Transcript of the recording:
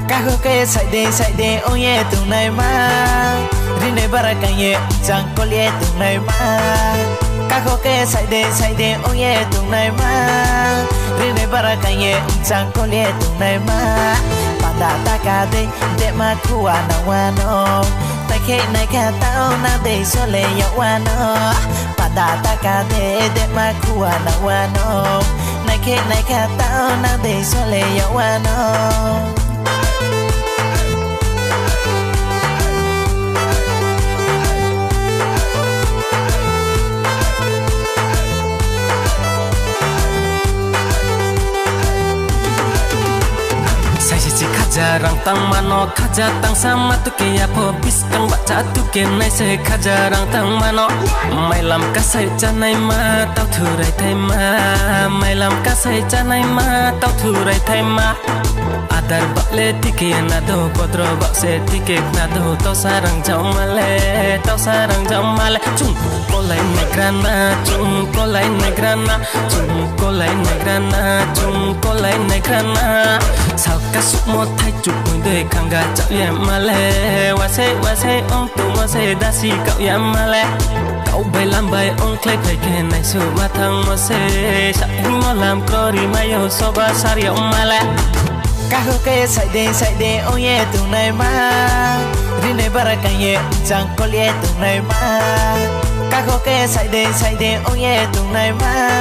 Các hứa kê say đê oh yeah tung này mà Rine barakanye chẳng có lẽ tung này mà Các hứa kê say đê oh yeah tung này mà Rine barakanye chẳng có lẽ tung này mà Pada takade de makua na wano Ta khe nai kha tao na de so le yo wano Pada takade de makua na wano Nai kha tao na de so le yo wano Kaja rang tang mano kaja tang sama tu ke apo bis kang baca tu ke nai se kaja rang tang mano mai lam ka sai cha nai ma tao thu rai thai ma mai lam ka sai cha nai ma tao thu rai thai ma adar bale tike na do kodro ba se tike na do to sarang jong male chung ko lai nai grana chung ko lai nai grana chung ko lai nai grana chung ko lai nai grana sao ka su mo thai chụp mình đời khang gà chạo yam male wa se ông tu ma se da si cậu yam male cậu bay làm bay ông clay phải kề này su ma thang ma se sa hình mo làm glory mai yo so ba sari ông male các hứa kê say đê oh yeah tung này mà Rine barakanye chẳng có lẽ tung này mà các hứa kê say đê oh yeah tung này mà